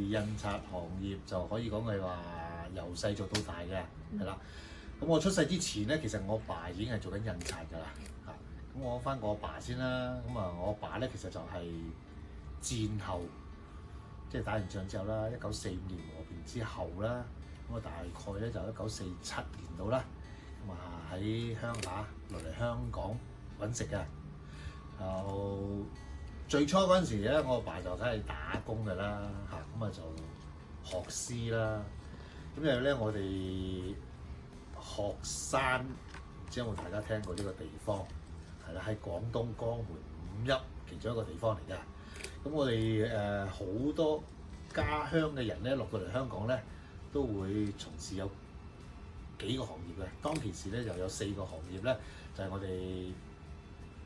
印刷行業就可以講係話由細做到大嘅，係啦。咁我出世之前咧，其實我爸已經係做緊印刷㗎啦。嚇，咁我講翻我爸先啦。咁啊，我爸咧其實就係戰後，即係打完仗之後啦，1945年和平之後啦，咁啊大概咧就1947年到啦。咁啊喺鄉下落嚟香港揾食嘅。就最初嗰陣時咧，我阿爸就梗係打工㗎啦，嚇，咁啊就學師啦。咁因為咧，我哋學山，唔知有冇大家聽過呢個地方？係啦，喺廣東江門五邑其中一個地方嚟嘅。咁我哋好多家鄉嘅人咧落到嚟香港咧，都會從事有幾個行業嘅。當其時咧就有4個行業咧，就係我哋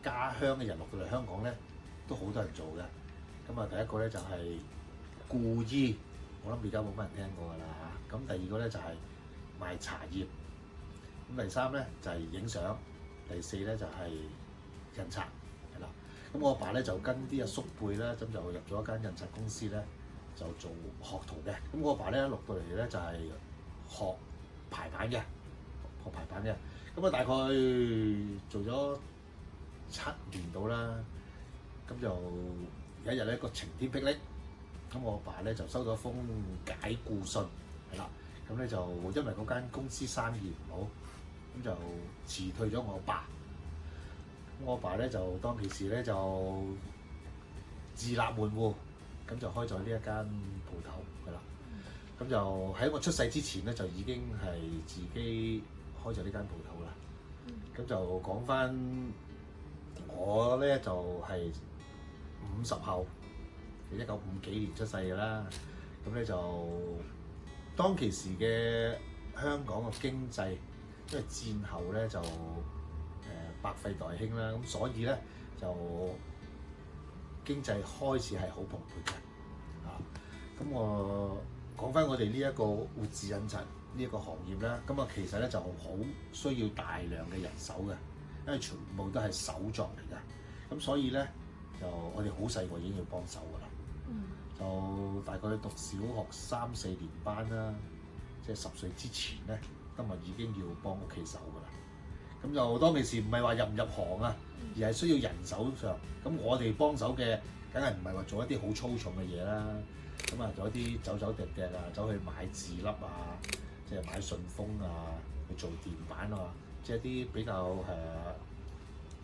家鄉嘅人落到嚟香港咧，都好多人做嘅。咁啊，第一個咧就係僱衣，我諗而家冇乜人聽過㗎啦嚇。咁第二個咧就係賣茶葉。咁第三咧就係影相，第四咧就係印刷，係啦。咁我阿爸咧就跟啲阿叔輩啦，咁就入咗一間印刷公司咧，就做學徒嘅。咁我阿爸咧落到嚟咧就係學排版嘅，學排版嘅。咁啊大概做咗7年到啦。咁就有一日咧個晴天霹靂，咁我阿爸咧就收到一封解僱信，係啦。咁咧就因為嗰間公司生意唔好，咁就辭退咗我阿爸。咁我阿爸咧就當其時咧就自立門戶，咁就開咗呢一間鋪頭㗎啦。咁就喺我出世之前咧就已經係自己開咗呢間鋪頭啦。咁就講翻我咧就係50後，1950幾年出世㗎啦。咁咧就當其時嘅香港嘅經濟，因為戰後咧就百廢待興啦，咁所以咧就經濟開始係好蓬勃嘅。咁我講翻我哋呢一個活字印刷呢一個行業啦，咁啊其實咧就好需要大量嘅人手嘅，因為全部都係手作嚟嘅。咁所以咧就我哋好細個已經要幫手㗎啦。就大概讀小學3、4年班啦，即係10歲之前咧，今日已經要幫屋企手㗎啦。咁就當其時唔係話入唔入行啊，而係需要人手上。咁我哋幫手嘅，梗係唔係話做一啲好粗重嘅嘢啦。咁啊，做一啲走走趯趯啊，走去買字粒啊，即係買順豐啊，去做電板啊，即係啲比較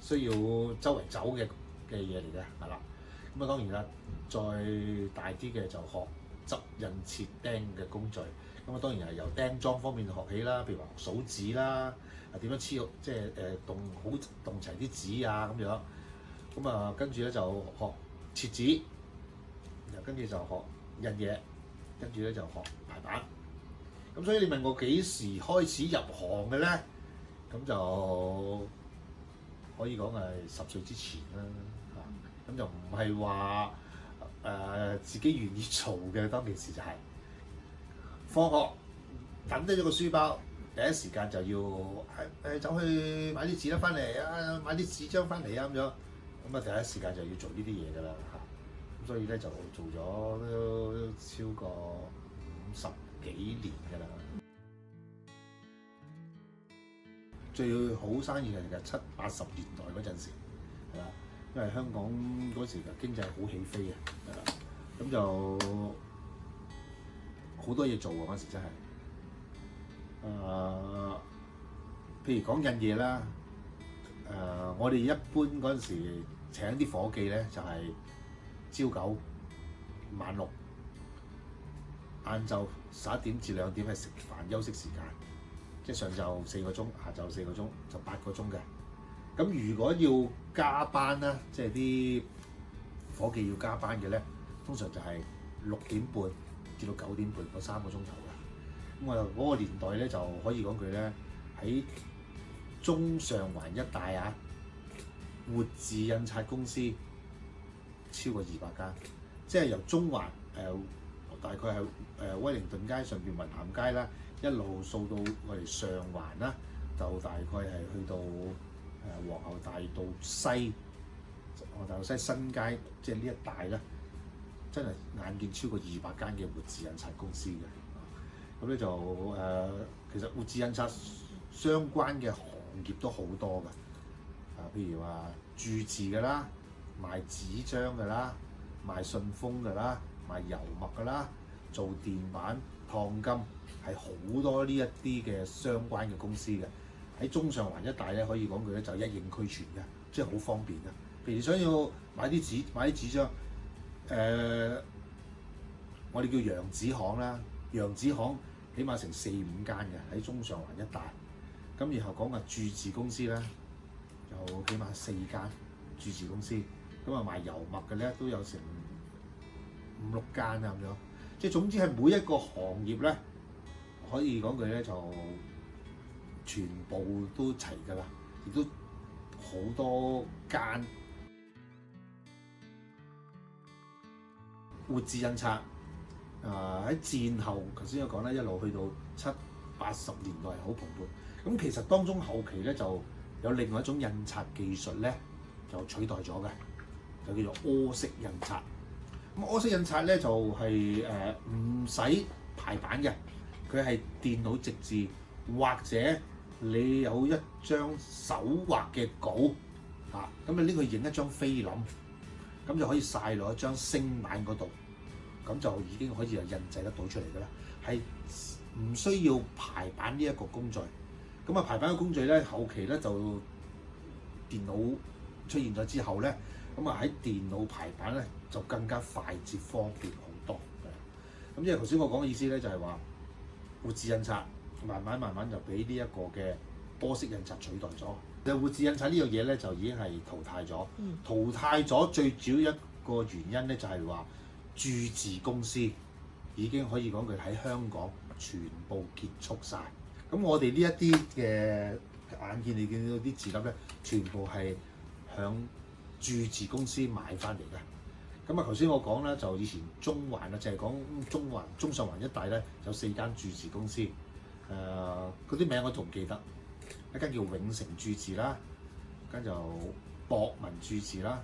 需要周圍走嘅嘢嚟嘅，係啦。咁啊當然啦，再大啲嘅就學執印切釘嘅工序。咁啊當然係由釘裝方面學起啦，譬如話數紙啦，點樣黐即係動齊啲紙啊咁樣。咁啊跟住咧就學切紙，然後跟住就學印嘢，跟住咧就學排版。咁所以你問我幾時開始入行嘅咧？咁就可以講係10歲之前啦。咁就唔係話自己願意做嘅，當其時就係放學揼低咗個書包，第一時間就要走去買啲紙粒翻嚟啊，買啲紙張翻嚟啊咁樣。咁啊第一時間就要做呢啲嘢㗎啦嚇。咁所以咧就做咗都超過50幾年㗎啦。最好生意係70、80年代嗰陣時，係啦。因為香港嗰時嘅經濟好起飛嘅，係啦，咁就好多嘢做喎嗰時真係，譬如講印嘢啦，我哋一般嗰陣時請啲伙計咧就係朝9晚6，晏晝11點至2點係食飯休息時間，即係上晝4個鐘，下晝4個鐘，就8個鐘嘅。咁如果要加班啦，即係啲伙計要加班嘅咧，通常就係6點半至到9點半嗰3個鐘頭嘅。咁啊嗰個年代咧就可以講佢咧喺中上環一帶啊，活字印刷公司超過200間，即係由中環大概係威靈頓街上邊雲咸街啦，一路掃到我哋上環啦，就大概係去到皇后大道西、新街，即係呢一帶咧，真係眼見超過200間嘅活字印刷公司嘅。咁咧就其實活字印刷相關嘅行業都好多㗎。譬如話鑄字㗎啦，賣紙張㗎啦，賣信封㗎啦，賣油墨㗎啦，做電板、燙金，係好多呢一啲嘅相關嘅公司嘅。喺中上環一帶咧，可以講句咧就一應俱全嘅，即係好方便嘅。譬如想要買啲紙張，我哋叫洋紙行啦，洋紙行起碼成4、5間嘅喺中上環一帶。咁然後講嘅鑄字公司咧，有起碼4間鑄字公司。咁啊賣油墨嘅咧都有成5、6間啊咁樣。即係總之係每一個行業咧，可以講句咧就全部都齊㗎啦，亦都好多間活字印刷。喺戰後，頭先我講咧，一路去到70、80年代好蓬勃。咁其實當中後期咧就有另外一種印刷技術咧就取代咗嘅，就叫做柯式印刷。咁柯式印刷咧就係唔使排版嘅，佢係電腦直字，或者你有一張手畫嘅稿咁你拎去影一張菲林，咁就可以曬落一張星板嗰度，咁就已經可以印製得到出嚟㗎啦，係唔需要排版呢一個工序。咁排版嘅工序咧，後期咧就電腦出現咗之後咧，咁喺電腦排版咧就更加快捷方便好多。咁即係頭先我講嘅意思咧，就係話活字印刷慢慢就俾呢一個嘅柯式印刷取代咗。其實活字印刷呢樣嘢咧就已經係淘汰咗。淘汰咗最主要一個原因咧就係話鑄字公司已經可以講佢喺香港全部結束晒。咁我哋呢一啲嘅眼見你見到啲字粒咧，全部係響鑄字公司買翻嚟嘅。咁頭先我講咧，就以前中環啊，就係講中上環一帶咧，有4間鑄字公司。嗰啲名我仲記得，一間叫永成鑄字啦，跟就博文鑄字啦、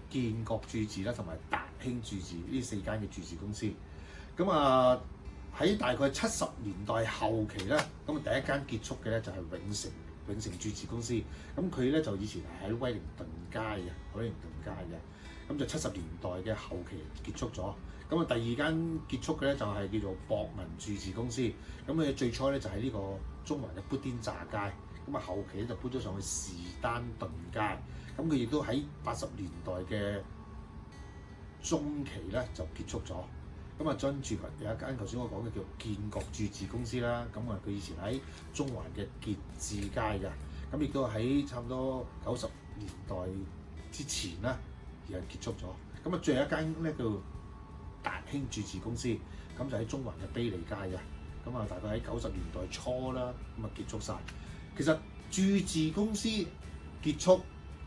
建國鑄字啦，同埋達興鑄字呢4間嘅鑄字公司。咁喺大概70年代後期咧，咁第一間結束嘅咧就係永成鑄字公司。咁佢咧就以前係喺威靈頓街嘅，咁就70年代嘅後期結束咗。咁第二間結束嘅咧就係叫做博文鑄字公司。咁佢最初咧就喺呢個中環嘅砵甸乍街，咁後期咧就搬咗上去士丹頓街。咁佢亦都喺80年代嘅中期咧就結束咗。跟住有一間頭先我講嘅叫建國鑄字公司啦。咁佢以前喺中環嘅結志街嘅，咁亦都喺差唔多90年代之前啦而係結束咗。最後一間咧叫達興鑄字公司，咁就喺中環嘅卑利街嘅。大概喺90年代初啦，結束晒。其實鑄字公司結束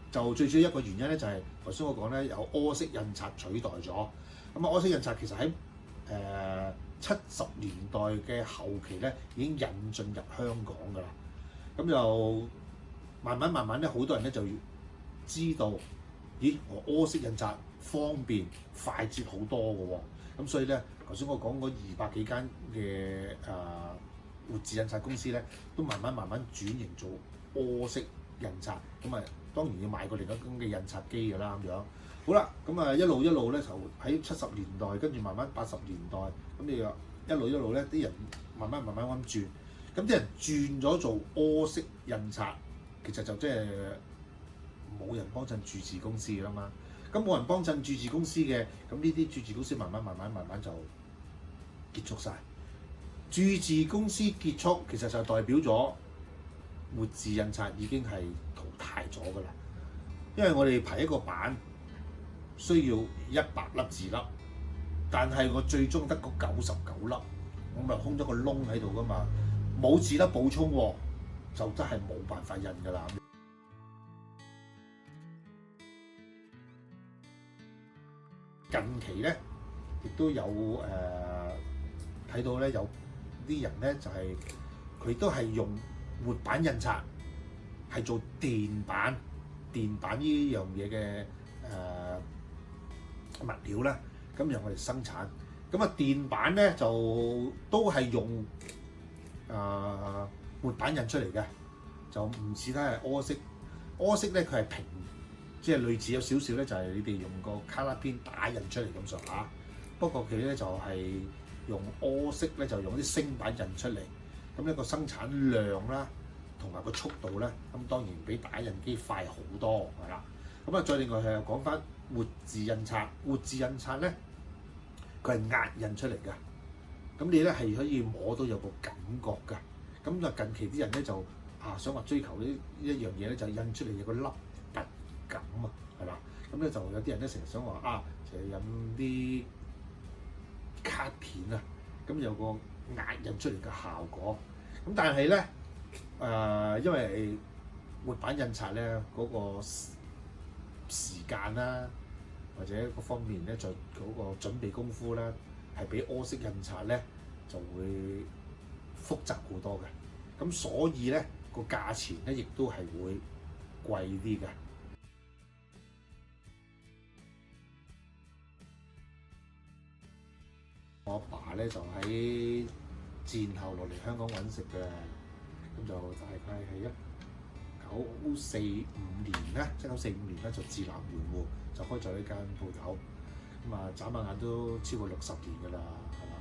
就最主要一個原因咧，就係頭先我講咧有柯式印刷取代咗。柯式印刷其實喺70年代嘅後期咧已經引進入香港㗎啦。咁就慢慢咧，好多人咧就知道，咦，柯式印刷方便快捷好多㗎喎。咁所以咧，頭先我講嗰200幾間嘅活字印刷公司咧，都慢慢轉型做柯式印刷。當然要買過另一種嘅印刷機㗎啦咁樣。好啦，一路咧就喺70年代，跟住慢慢80年代，咁你又一路咧，啲人慢慢咁轉，咁啲人轉咗做柯式印刷，其實就即係冇人幫襯鑄字公司㗎啦嘛。咁冇人幫襯鑄字公司嘅，咁呢啲鑄字公司慢慢就結束晒。鑄字公司結束，其實就代表咗活字印刷已經係淘汰咗㗎啦。因為我哋排一個版需要100粒字粒，但係我最終得嗰99粒，我咪空咗個窿喺度㗎嘛，冇字粒補充喎，就真係冇辦法印㗎啦。近期咧，亦都有睇到咧，有啲人咧就係佢都係用活版印刷，係做電版呢樣嘢嘅物料咧，咁由我哋生產。咁啊電板咧就都係用活版印出嚟嘅，就唔似得係柯式。柯式咧佢係平，即係類似有少少咧就係你哋用個卡拉邊打印出嚟咁上下。不過佢咧就係用柯式咧就用啲星板印出嚟，咁呢個生產量啦同埋個速度咧，咁當然比打印機快好多係啦。咁啊再另外係又講翻活字印刷，活字印刷咧佢係壓印出嚟㗎，咁你咧係可以摸到有個感覺㗎。咁啊近期啲人咧就想話追求呢一樣嘢咧，就印出嚟有個凹凸感啊，係啦。咁咧就有啲人咧成日想話成日印啲卡片啊，咁有個壓印出嚟嘅效果。咁但係咧因為活版印刷咧嗰個時間啦，或者各方面咧，就嗰個準備功夫啦，係比柯式印刷咧就會複雜好多嘅。咁所以咧個價錢咧亦都係會貴啲嘅。我阿爸咧就喺戰後落嚟香港揾食嘅，咁就大概係1945年咧，1945年咧就自立門戶，就開咗呢間鋪頭。咁眨下眼都超過60年㗎啦，係嘛？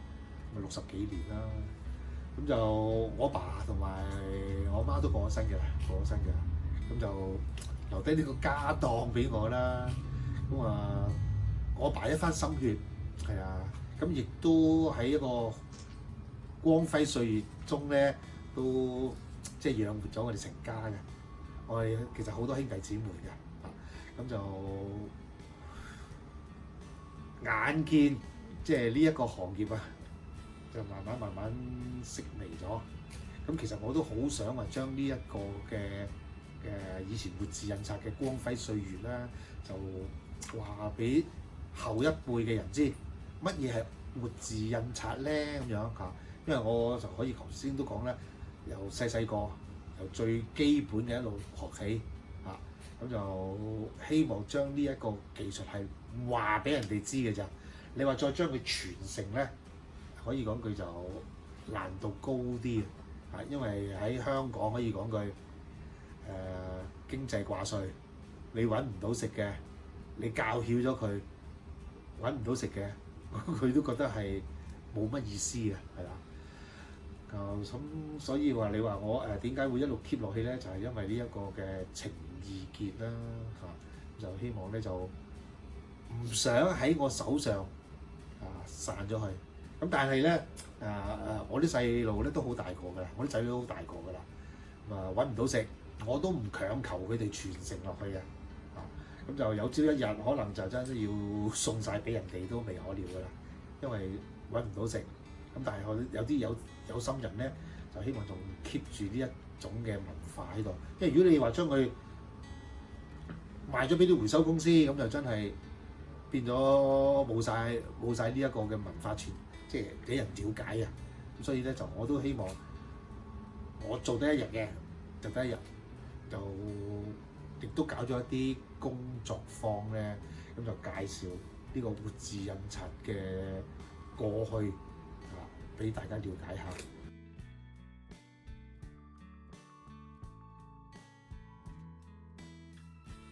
咁60幾年啦。咁就我爸同埋我媽都過咗身嘅，咁就留低呢個家當俾我啦。咁我爸一番心血，係啊，咁亦都喺一個光輝歲月中咧，都即係養活咗我哋成家嘅。我哋其實好多兄弟姊妹嘅，咁就眼見即係呢一個行業啊，就慢慢式微咗。咁其實我都好想話將呢一個嘅以前活字印刷嘅光輝歲月啦，就話俾後一輩嘅人知乜嘢係活字印刷咧咁樣嚇。因為我就可以頭先都講啦，由細個由最基本嘅一路學起嚇，咁就希望將呢一個技術係話俾人哋知嘅咋。你話再將佢傳承咧，可以講句就難度高啲啊！因為喺香港可以講句經濟掛帥，你揾唔到食嘅，你教曉咗佢揾唔到食嘅，佢都覺得係冇乜意思嘅，係啦。咁所以話你話我點解會一路 keep 落去咧？就係因為呢一個嘅情意結啦嚇，就希望咧就唔想喺我手上散咗去。咁但係咧我啲細路咧都好大個㗎啦，我啲仔女都好大個㗎啦，揾唔到食，我都唔強求佢哋傳承落去嘅。咁就有朝一日可能就真係要送晒俾人哋都未可料㗎啦，因為揾唔到食。咁但係有啲有心人咧，就希望仲 keep 住呢一種嘅文化喺度。因為如果你話將佢賣咗俾啲回收公司，咁就真係變咗冇晒呢一個嘅文化傳，即係俾人了解啊。咁所以咧就我都希望我做得一日嘅就得一日，就亦都搞咗一啲工作坊咧，咁就介紹呢個活字印刷嘅過去。俾大家了解下。